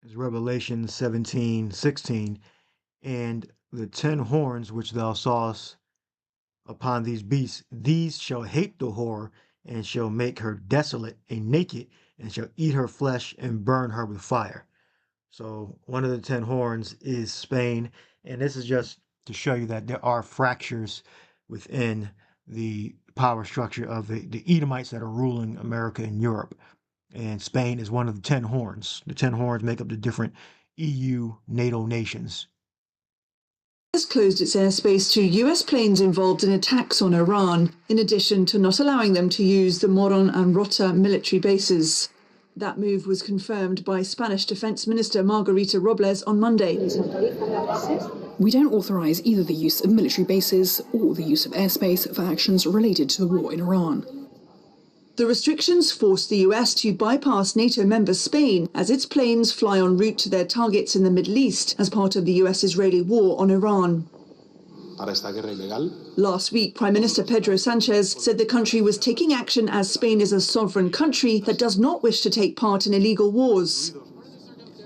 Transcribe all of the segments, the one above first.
is Revelation 17:16, and the 10 horns which thou sawest upon these beasts, these shall hate the whore, and shall make her desolate and naked, and shall eat her flesh and burn her with fire. So one of the 10 horns is Spain, and this is just to show you that there are fractures within the power structure of the Edomites that are ruling America and Europe. And Spain is one of the 10 horns. The 10 horns make up the different EU NATO nations. Has closed its airspace to US planes involved in attacks on Iran, in addition to not allowing them to use the Moron and Rota military bases. That move was confirmed by Spanish Defense Minister Margarita Robles on Monday. We don't authorize either the use of military bases or the use of airspace for actions related to the war in Iran. The restrictions forced the US to bypass NATO member Spain as its planes fly en route to their targets in the Middle East as part of the US-Israeli war on Iran. Last week, Prime Minister Pedro Sanchez said the country was taking action as Spain is a sovereign country that does not wish to take part in illegal wars.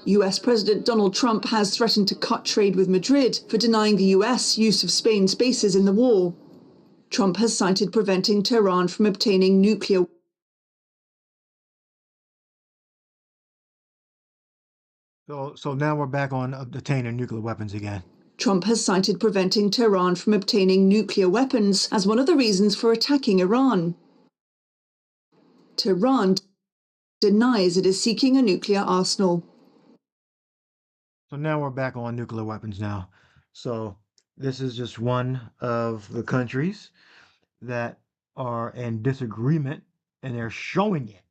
US President Donald Trump has threatened to cut trade with Madrid for denying the US use of Spain's bases in the war. Trump has cited preventing Tehran from obtaining nuclear weapons. So now we're back on obtaining nuclear weapons again. Trump has cited preventing Tehran from obtaining nuclear weapons as one of the reasons for attacking Iran. Tehran denies it is seeking a nuclear arsenal. So now we're back on nuclear weapons now. So this is just one of the countries that are in disagreement, and they're showing it.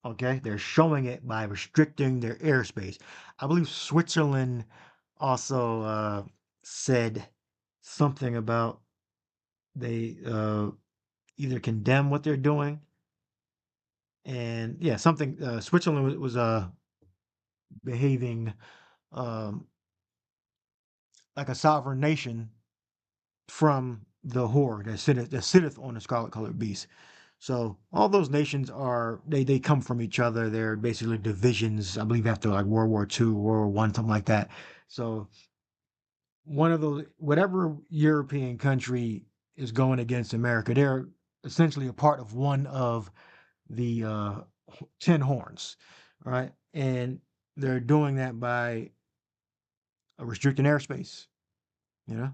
Okay, they're showing it by restricting their airspace. I believe Switzerland also said something about they either condemn what they're doing, and yeah, something. Switzerland was behaving like a sovereign nation from the whore that sitteth on the scarlet-colored beast. So all those nations are they come from each other. They're basically divisions, I believe, after like World War II, World War I, something like that. So one of those, whatever European country is going against America, they're essentially a part of one of the 10 horns, right? And they're doing that by restricting airspace, you know?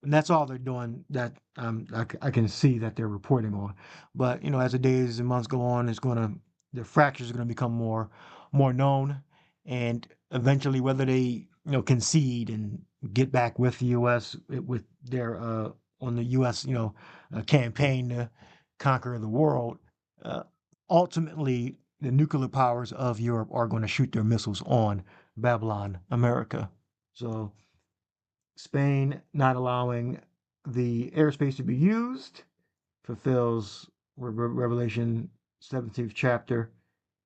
And that's all they're doing that I can see that they're reporting on. But, you know, as the days and months go on, the fractures are going to become more known. And eventually, whether they, concede and get back with the U.S. with their, on the U.S., campaign to conquer the world, ultimately, the nuclear powers of Europe are going to shoot their missiles on Babylon, America. So Spain not allowing the airspace to be used fulfills Revelation 17th chapter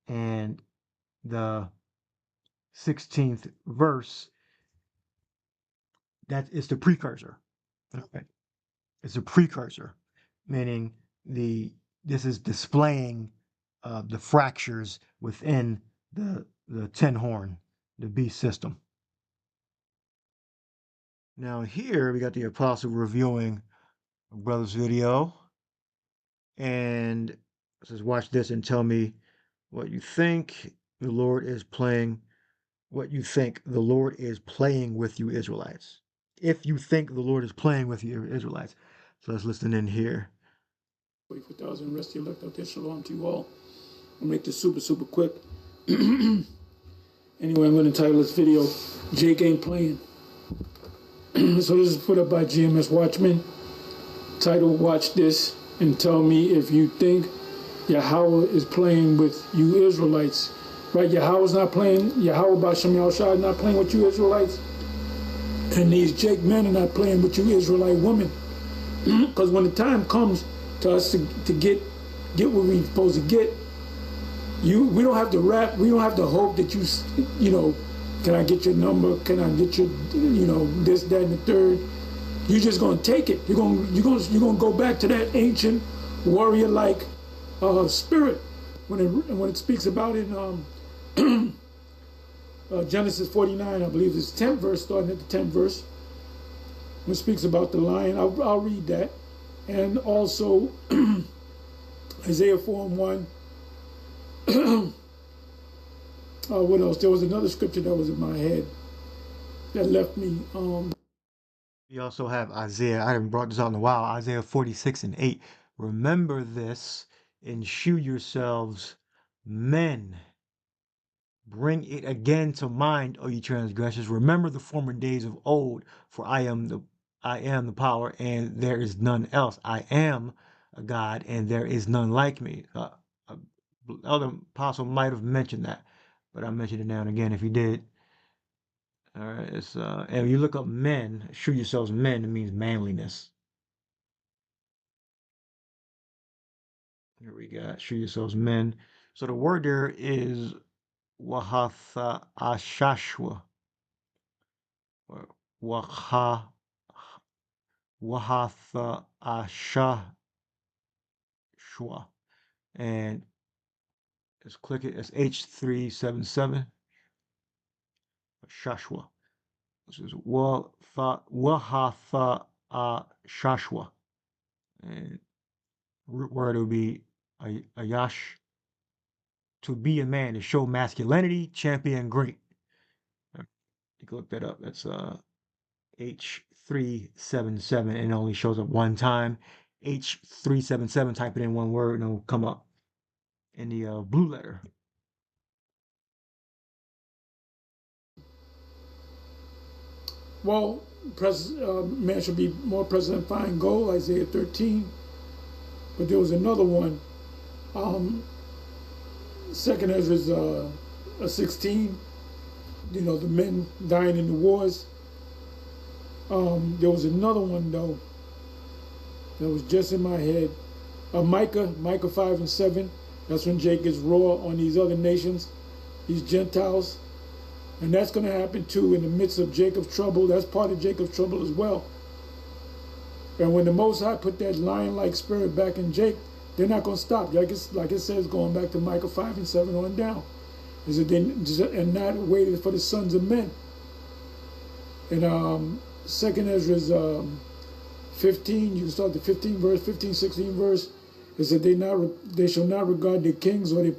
and the 16th verse. That is the precursor. Okay. It's a precursor, meaning this is displaying the fractures within the 10 horn, the beast system. Now here we got the apostle reviewing a brother's video, and it says, watch this and tell me what you think the Lord is playing, with you Israelites. If you think the Lord is playing with you Israelites. So let's listen in here. 44,000 rest of the elect out there, shalom to you all. I'll make this super quick. Anyway, I'm going to title this video, Jake Ain't Playing. So this is put up by GMS Watchmen. Title, watch this and tell me if you think Yahweh is playing with you Israelites. Right, Yahweh's not playing, Yahweh Bashem Yahushua is not playing with you Israelites. And these Jake men are not playing with you Israelite women. Because when the time comes to us to get what we're supposed to get, we don't have to rap, we don't have to hope that you can I get your number? Can I get your, this, that, and the third? You're just gonna take it. You're gonna go back to that ancient warrior-like spirit when it speaks about it. Genesis 49, I believe it's 10th verse, starting at the 10th verse, which speaks about the lion. I'll read that. And also Isaiah 4 and 1. What else? There was another scripture that was in my head that left me. We also have Isaiah. I haven't brought this out in a while. Isaiah 46 and 8. Remember this and shew yourselves men. Bring it again to mind, O ye transgressors. Remember the former days of old, for I am the power, and there is none else. I am a God, and there is none like me. Elder Apostle might have mentioned that, but I mentioned it now and again if he did. All right, it's and when you look up men, shew yourselves men, it means manliness. Here we got shew yourselves men. So the word there is Wahatha Ashashwa. Wahatha Ashashwa. And let's click it. It's H377. Shashwa. This is Wahatha Ashashwa. And root word will be Ayash. To be a man, to show masculinity, champion, great. You can look that up. That's H377, and it only shows up one time. H377, type it in one word, and it'll come up in the blue letter. Well, man should be more present than fine gold, Isaiah 13. But there was another one. Second Ezra 16. You know, the men dying in the wars. There was another one though that was just in my head. Micah 5 and 7. That's when Jake gets raw on these other nations, these Gentiles. And that's going to happen too in the midst of Jacob's trouble. That's part of Jacob's trouble as well. And when the Most High put that lion-like spirit back in Jake, they're not going to stop. Like it says, going back to Micah 5 and 7 on down. Is that and not waiting for the sons of men. And Second Ezra 15, you can start the 15 verse, 15, 16 verse. It said they shall not regard their kings or their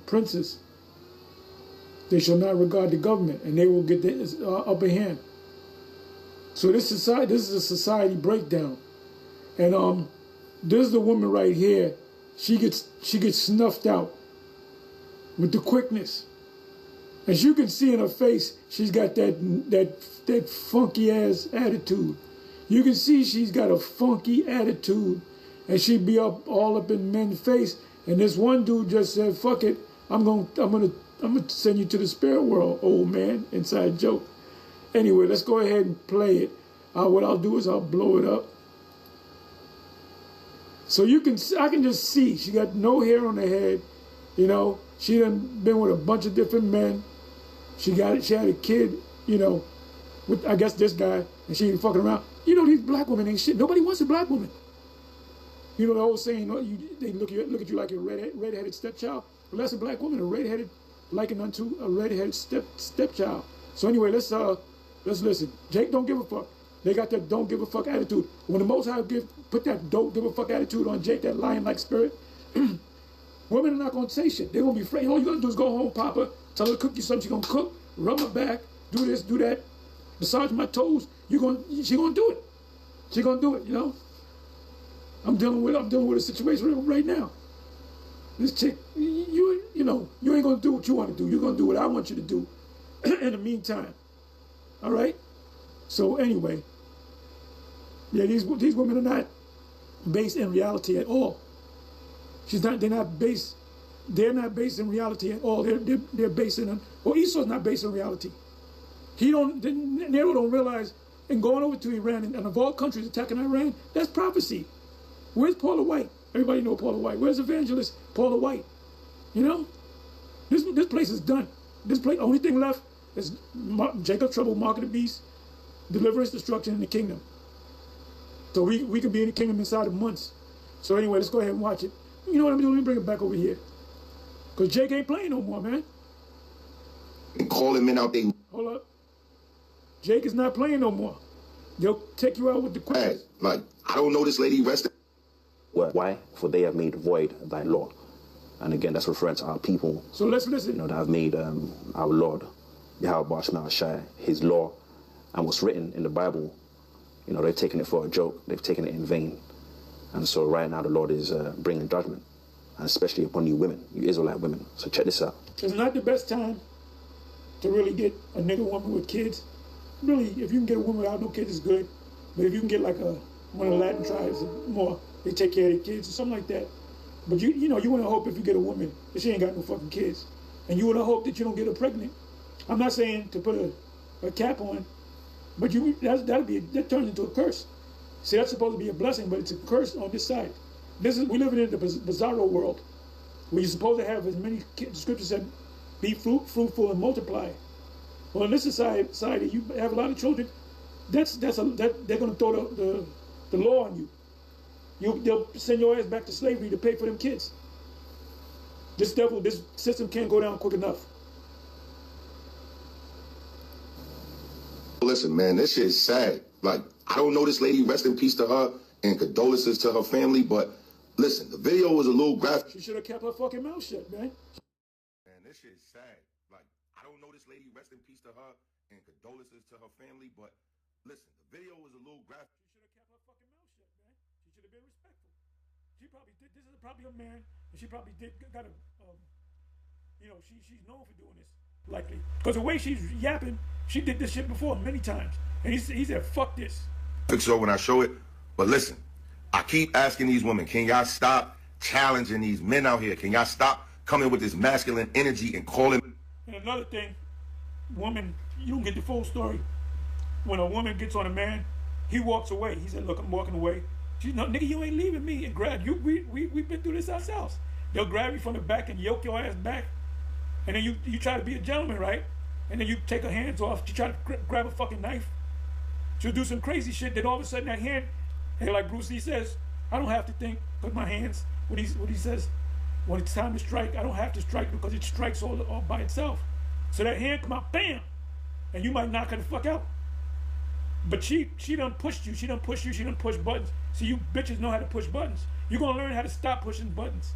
princes. They shall not regard the government, and they will get the upper hand. So this is a society breakdown. And this is the woman right here. She gets snuffed out with the quickness. As you can see in her face, she's got that funky ass attitude. You can see she's got a funky attitude, and she be all up in men's face. And this one dude just said, "Fuck it, I'm gonna send you to the spirit world, old man." Inside joke. Anyway, let's go ahead and play it. What I'll do is I'll blow it up. So I can just see she got no hair on her head. You know, she done been with a bunch of different men. She had a kid, you know, with I guess this guy, and she ain't fucking around. You know, these black women ain't shit. Nobody wants a black woman. You know the old saying, they look at you like a redheaded stepchild. Well, that's a black woman, a redheaded, likened unto a redheaded stepchild. So anyway, let's listen. Jake don't give a fuck. They got that don't give a fuck attitude. When the Most High put that don't give a fuck attitude on Jake, that lion-like spirit, women are not gonna say shit. They're gonna be afraid. All you gotta do is go home, Papa, tell her to cook you something. She's gonna cook, rub my back, do this, do that, massage my toes. She gonna do it. She gonna do it. You know. I'm dealing with a situation right now. This chick, you ain't gonna do what you want to do. You're gonna do what I want you to do. In the meantime, all right. So anyway, yeah, these women are not based in reality at all. They're not based in reality at all. They're based in Esau's not based in reality. Nero don't realize, and going over to Iran and of all countries attacking Iran, that's prophecy. Where's Paula White? Everybody know Paula White. Where's Evangelist Paula White? You know, this place is done. This place, only thing left is Jacob's trouble, mark of the beast, deliverance, destruction, in the kingdom. So we could be in the kingdom inside of months. So anyway, let's go ahead and watch it. You know what I'm doing? Let me bring it back over here. Because Jake ain't playing no more, man. and calling men out they... Hold up. Jake is not playing no more. They'll take you out with the questions. Like, I don't know this lady resting. Why? For they have made void thy law. And again, that's referring to our people. So let's listen. That have made our Lord, Yahweh Shemel, his law, and what's written in the Bible. They've taken it for a joke. They've taken it in vain. And so right now the Lord is bringing judgment, and especially upon you women, you Israelite women. So check this out. It's not the best time to really get a nigger woman with kids. Really, if you can get a woman without no kids, it's good. But if you can get like one of the Latin tribes more, they take care of their kids or something like that. But you want to hope if you get a woman that she ain't got no fucking kids. And you want to hope that you don't get her pregnant. I'm not saying to put a cap on, but that turns into a curse. See, that's supposed to be a blessing, but it's a curse on this side. We live in the bizarro world where you're supposed to have as many kids. The scripture said, be fruitful and multiply. Well, in this society, you have a lot of children. They're going to throw the law on you. They'll send your ass back to slavery to pay for them kids. This system can't go down quick enough. Listen, man, this shit is sad. Like, I don't know this lady, rest in peace to her, and condolences to her family, but listen, the video was a little graphic. She should have kept her fucking mouth shut, man. Man, this shit is sad. Like, I don't know this lady, rest in peace to her, and condolences to her family, but listen, the video was a little graphic. She should have kept her fucking mouth shut, man. She should have been respectful. She probably did. This is probably a man, and she probably got a, she's known for doing this, likely. Because the way she's yapping, she did this shit before many times. And he said, fuck this. So when I show it, but listen, I keep asking these women, can y'all stop challenging these men out here? Can y'all stop coming with this masculine energy and calling? And another thing, woman, you don't get the full story. When a woman gets on a man, he walks away. He said, look, I'm walking away. She's no, nigga, you ain't leaving me and grab you. We've been through this ourselves. They'll grab you from the back and yoke your ass back. And then you try to be a gentleman, right? And then you take her hands off. You try to grab a fucking knife. She'll do some crazy shit. Then all of a sudden that hand, and like Bruce Lee says, I don't have to think, but my hands, what he says, when it's time to strike, I don't have to strike because it strikes all by itself. So that hand come out, bam, and you might knock her the fuck out. But she done pushed you, she done pushed you, she done pushed buttons. See, you bitches know how to push buttons. You're gonna learn how to stop pushing buttons.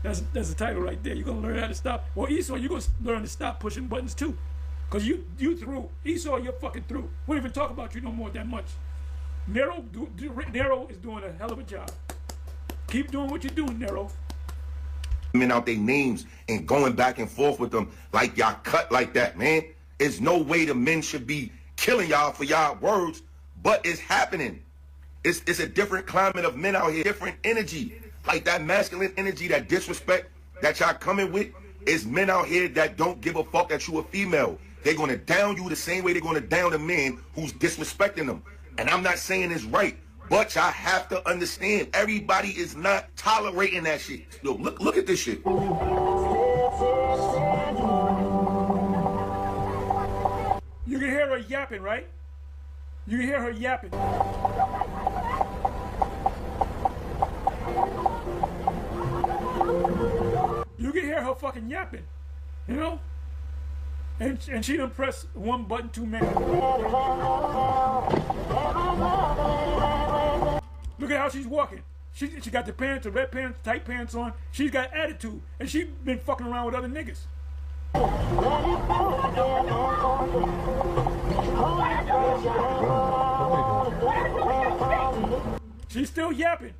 That's the title right there. You're gonna learn how to stop. Well, Esau, you're gonna learn to stop pushing buttons too. Cause you through. Esau, you're fucking through. We don't even talk about you no more that much. Nero is doing a hell of a job. Keep doing what you're doing, Nero. Men out their names and going back and forth with them like y'all cut like that, man. There's no way the men should be killing y'all for y'all words, but it's happening. It's a different climate of men out here, different energy. Like that masculine energy, that disrespect that y'all coming with is men out here that don't give a fuck that you a female. They're going to down you the same way they're going to down the man who's disrespecting them. And I'm not saying it's right, but y'all have to understand, everybody is not tolerating that shit. Yo, look at this shit. You can hear her yapping, right? You can hear her yapping. You can hear her fucking yapping, you know? And she done press one button too many. Look at how she's walking. She got the pants, the red pants, tight pants on. She's got attitude, and she been fucking around with other niggas. She's still yapping.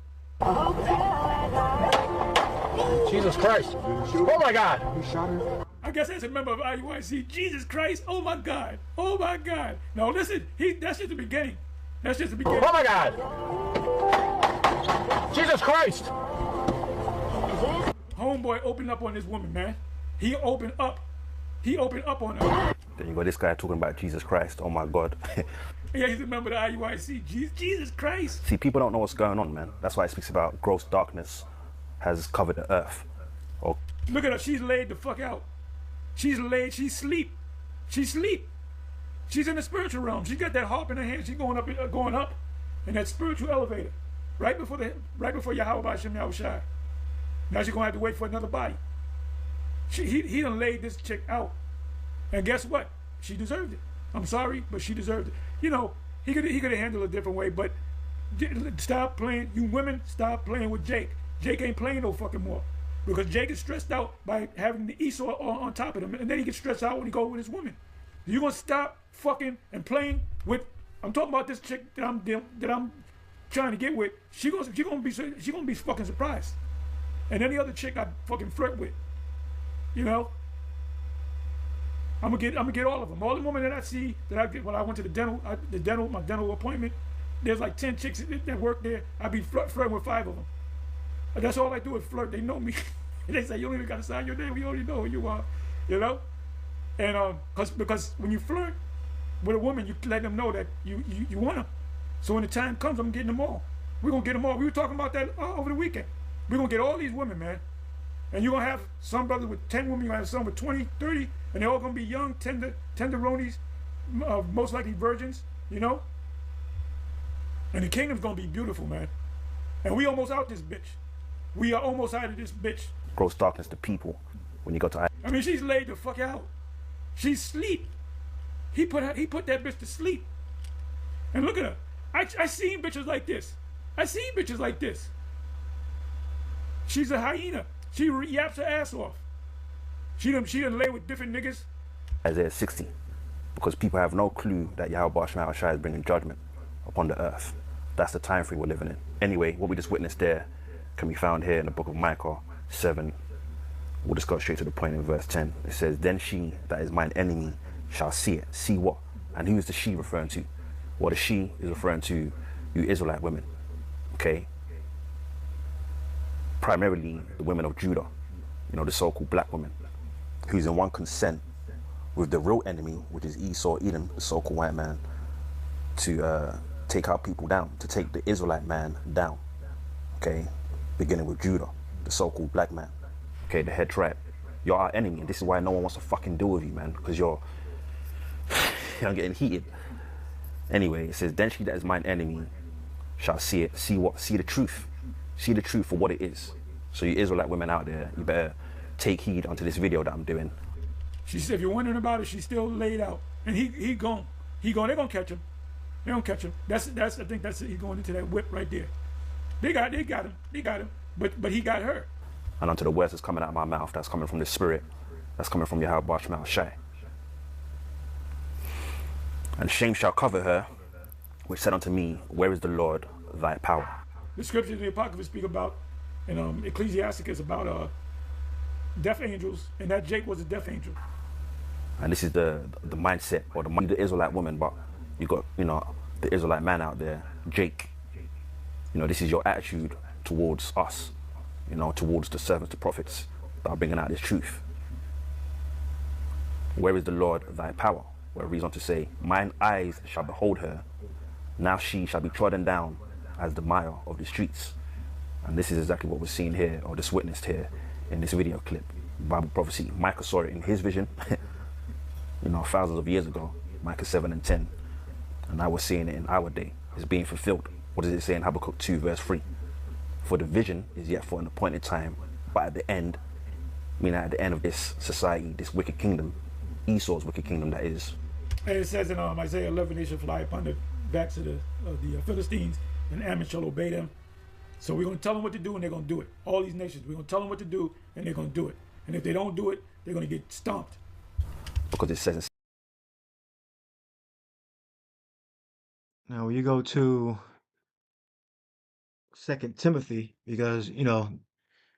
Jesus Christ. Oh my God. I guess as a member of IUIC, Jesus Christ, oh my God. Oh my God. No, listen, that's just the beginning. That's just the beginning. Oh my God. Jesus Christ. Homeboy opened up on this woman, man. He opened up on her. Then you got this guy talking about Jesus Christ. Oh my God. Yeah, he's a member of the IUIC. Jesus Christ. See, people don't know what's going on, man. That's why it speaks about gross darkness has covered the earth. Oh. Look at her. She's laid the fuck out. She's laid. She's sleep. She's sleep. She's in the spiritual realm. She got that harp in her hand. She's going up in that spiritual elevator. Right before Yahweh B'Shem Yahushai. Now she's gonna have to wait for another body. He done laid this chick out. And guess what? She deserved it. I'm sorry, but she deserved it. You know, he could have handled it a different way, but stop playing. You women, stop playing with Jake. Jake ain't playing no fucking more. Because Jake is stressed out by having the Esau on top of him. And then he gets stressed out when he goes with his women. You're going to stop fucking and playing with, I'm talking about this chick that I'm trying to get with. She gonna be fucking surprised. And any other chick I fucking flirt with. You know? I'm gonna get all of them. All the women that I see that I get when I went to my dental appointment, there's like 10 chicks that work there. I be flirting with 5 of them. That's all I do is flirt. They know me. They say, you don't even got to sign your name. We already know who you are. You know? And because when you flirt with a woman, you let them know that you want them. So when the time comes, I'm getting them all. We're going to get them all. We were talking about that over the weekend. We're going to get all these women, man. And you're going to have some brothers with 10 women. You're going to have some with 20, 30. And they're all going to be young, tenderonis, most likely virgins, you know? And the kingdom's going to be beautiful, man. And we almost out this bitch. We are almost out of this bitch. Gross darkness to people when you go to... I mean, she's laid the fuck out. She's asleep. He put that bitch to sleep. And look at her. I seen bitches like this. She's a hyena. She yaps her ass off. She done lay with different niggas. Isaiah 60. Because people have no clue that Yahweh Shai is bringing judgment upon the earth. That's the time frame we're living in. Anyway, what we just witnessed there can be found here in the book of Micah 7. We'll just go straight to the point in verse 10. It says, then she that is mine enemy shall see it. See what? And who is the she referring to? Well, the she is referring to you Israelite women. Okay? Primarily the women of Judah. You know, the so-called black women. Who's in one consent with the real enemy, which is Esau, Edom, the so-called white man, to take our people down, to take the Israelite man down. Okay? Beginning with Judah, the so-called black man. Okay, the head tribe. You're our enemy, and this is why no one wants to fucking deal with you, man, because you're getting heated. Anyway, it says, then she that is mine enemy shall see it. See what? See the truth. See the truth for what it is. So you Israelite women out there, you better take heed onto this video that I'm doing. She said, if you're wondering about it, she's still laid out. And he gone. They're gonna catch him. They don't catch him. I think that's he's going into that whip right there. They got him. But he got her. And unto the words that's coming out of my mouth, that's coming from the Spirit, that's coming from Yahweh Shai. And shame shall cover her, which said unto me, where is the Lord thy power? The scriptures in the Apocrypha speak about, in Ecclesiasticus, about death angels, and that Jake was a death angel. And this is the mindset, or the Israelite woman, but you got, you know, the Israelite man out there, Jake. You know, this is your attitude towards us, you know, towards the servants, the prophets that are bringing out this truth. Where is the Lord thy power? Where it reads on to say, mine eyes shall behold her, now she shall be trodden down as the mire of the streets. And this is exactly what we're seeing here, or just witnessed here in this video clip. Bible prophecy. Micah saw it in his vision, you know, thousands of years ago, Micah 7 and 10. And now we're seeing it in our day. It's being fulfilled. What does it say in Habakkuk 2 verse 3? For the vision is yet for an appointed time, but at the end, meaning at the end of this society, this wicked kingdom, Esau's wicked kingdom that is. And it says in Isaiah 11, they shall fly upon the backs of the Philistines, and Ammon shall obey them. So we're going to tell them what to do, and they're going to do it. All these nations, we're going to tell them what to do, and they're going to do it. And if they don't do it, they're going to get stomped. Because it says. Now, when you go to 2 Timothy, because, you know,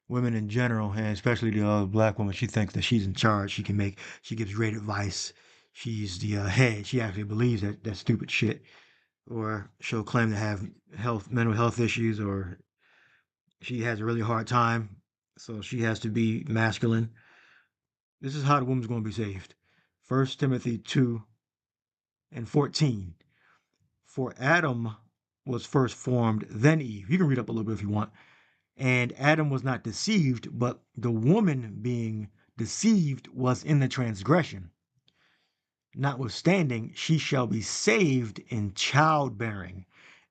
women in general, and especially the black woman, she thinks that she's in charge. She gives great advice. She's the head. She actually believes that stupid shit. Or she'll claim to have mental health issues, or she has a really hard time, so she has to be masculine. This is how the woman's going to be saved. 1 Timothy 2 and 14. For Adam was first formed, then Eve. You can read up a little bit if you want. And Adam was not deceived, but the woman being deceived was in the transgression. Notwithstanding, she shall be saved in childbearing,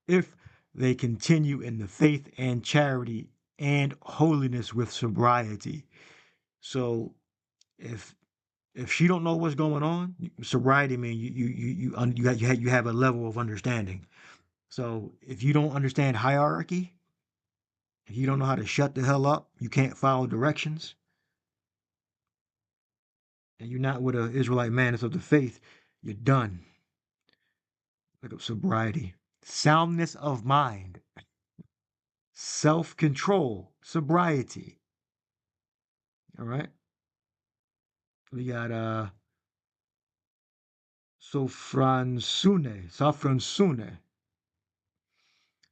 if they continue in the faith and charity and holiness with sobriety. So if If she don't know what's going on, sobriety means you have a level of understanding. So if you don't understand hierarchy, if you don't know how to shut the hell up, you can't follow directions, and you're not with an Israelite man that's of the faith, you're done. Look up sobriety. Soundness of mind, self-control, sobriety. All right. We got sofransune.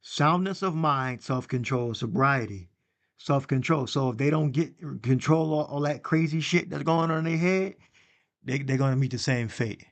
Soundness of mind, self-control, sobriety, self-control. So if they don't get control all that crazy shit that's going on in their head, they're going to meet the same fate.